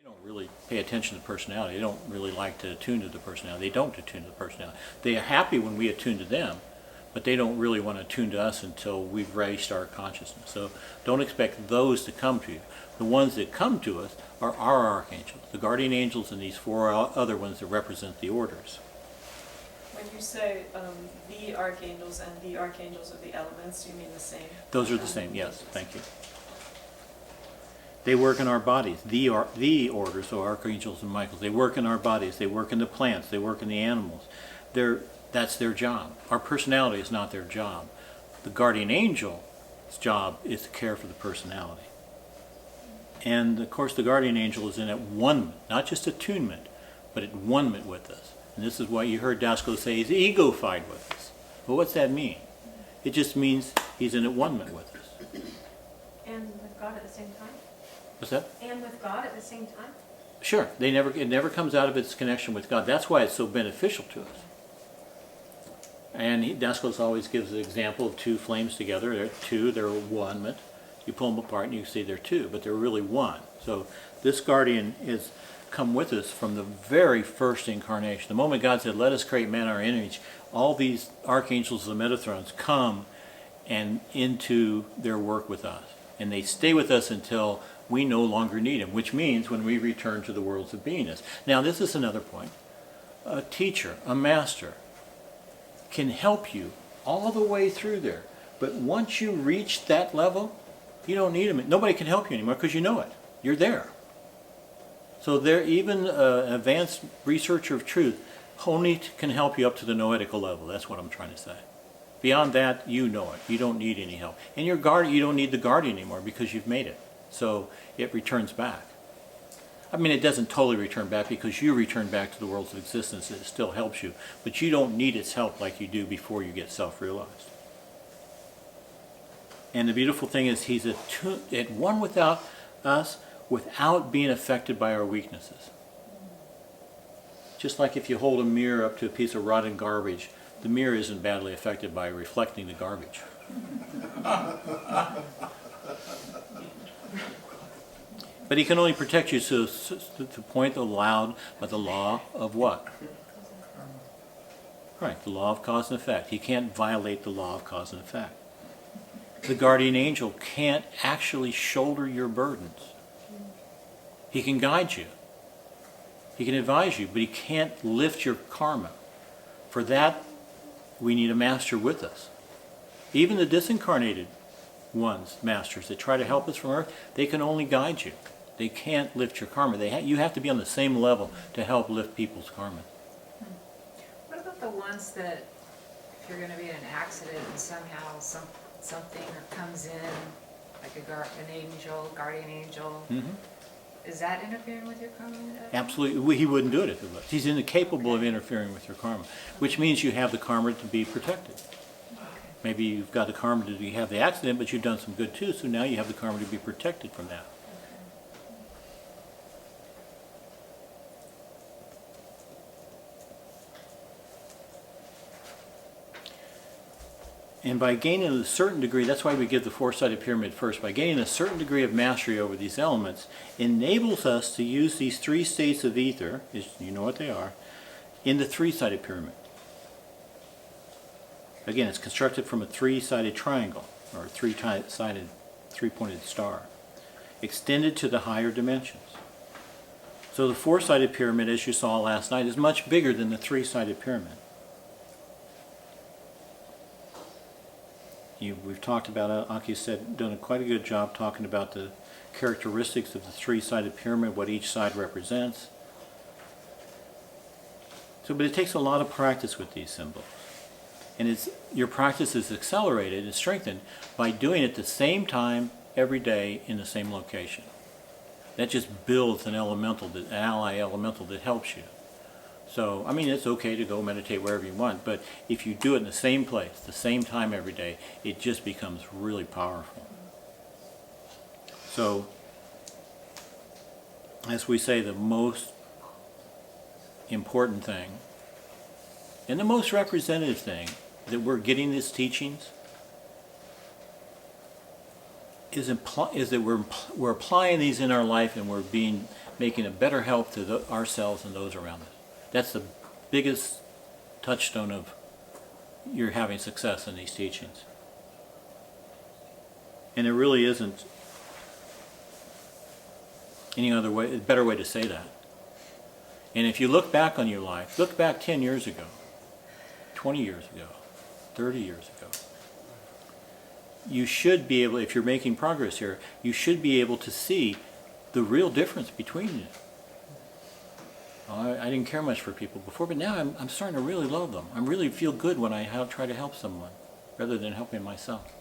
don't really pay attention to personality. They don't really like to attune to the personality. They don't attune to the personality. They are happy when we attune to them, but they don't really want to attune to us until we've raised our consciousness. So don't expect those to come to you. The ones that come to us are our archangels, the guardian angels, and these four other ones that represent the orders. When you say the archangels and the archangels of the elements, do you mean the same? Those are the same, yes. Thank you. They work in our bodies. The orders, so archangels and Michaels, they work in our bodies. They work in the plants. They work in the animals. That's their job. Our personality is not their job. The guardian angel's job is to care for the personality. And of course the guardian angel is in at one, not just attunement, but at one with us. And this is why you heard Dasko say he's ego-fied with us. Well, what's that mean? It just means he's in at one with us. And with God at the same time? What's that? And with God at the same time? Sure. It never comes out of its connection with God. That's why it's so beneficial to us. And Dasko always gives the example of two flames together. They're two, they're one. You pull them apart and you see they're two, but they're really one. So this guardian is come with us from the very first incarnation. The moment God said, let us create man our image, all these archangels and Metatrons come and into their work with us. And they stay with us until we no longer need them, which means when we return to the worlds of beingness. Now this is another point. A teacher, a master, can help you all the way through there. But once you reach that level, you don't need them. Nobody can help you anymore because you know it. You're there. So there, even an advanced researcher of truth only can help you up to the noetical level. That's what I'm trying to say. Beyond that, you know it. You don't need any help. And your guardian, you don't need the guardian anymore because you've made it. So it returns back. I mean, it doesn't totally return back because you return back to the worlds of existence. It still helps you. But you don't need its help like you do before you get self-realized. And the beautiful thing is he's at one without us without being affected by our weaknesses. Just like if you hold a mirror up to a piece of rotten garbage, the mirror isn't badly affected by reflecting the garbage. But he can only protect you to point aloud by the law of what? Right, the law of cause and effect. He can't violate the law of cause and effect. The guardian angel can't actually shoulder your burdens. He can guide you. He can advise you, but he can't lift your karma. For that, we need a master with us. Even the disincarnated ones, masters, that try to help us from Earth, they can only guide you. They can't lift your karma. You have to be on the same level to help lift people's karma. What about the ones that, if you're going to be in an accident and somehow something comes in, like an angel, guardian angel, is that interfering with your karma? Absolutely. He wouldn't do it if it was. He's incapable of interfering with your karma, which means you have the karma to be protected. Maybe you've got the karma to have the accident, but you've done some good too, so now you have the karma to be protected from that. And by gaining a certain degree, that's why we give the four-sided pyramid first, by gaining a certain degree of mastery over these elements, enables us to use these three states of ether, you know what they are, in the three-sided pyramid. Again, it's constructed from a three-sided triangle, or a three-sided, three-pointed star, extended to the higher dimensions. So the four-sided pyramid, as you saw last night, is much bigger than the three-sided pyramid. We've talked about, Aki said, done quite a good job talking about the characteristics of the three-sided pyramid, what each side represents. But it takes a lot of practice with these symbols. And your practice is accelerated and strengthened by doing it at the same time every day in the same location. That just builds an ally elemental that helps you. So, I mean, it's okay to go meditate wherever you want, but if you do it in the same place, the same time every day, it just becomes really powerful. So, as we say, the most important thing, and the most representative thing that we're getting these teachings is that we're applying these in our life, and we're making a better help to ourselves and those around us. That's the biggest touchstone of you're having success in these teachings. And there really isn't any other way, a better way to say that. And if you look back on your life, look back 10 years ago, 20 years ago, 30 years ago. You should be able, if you're making progress here, you should be able to see the real difference between you. I didn't care much for people before, but now I'm starting to really love them. I really feel good when I try to help someone rather than helping myself.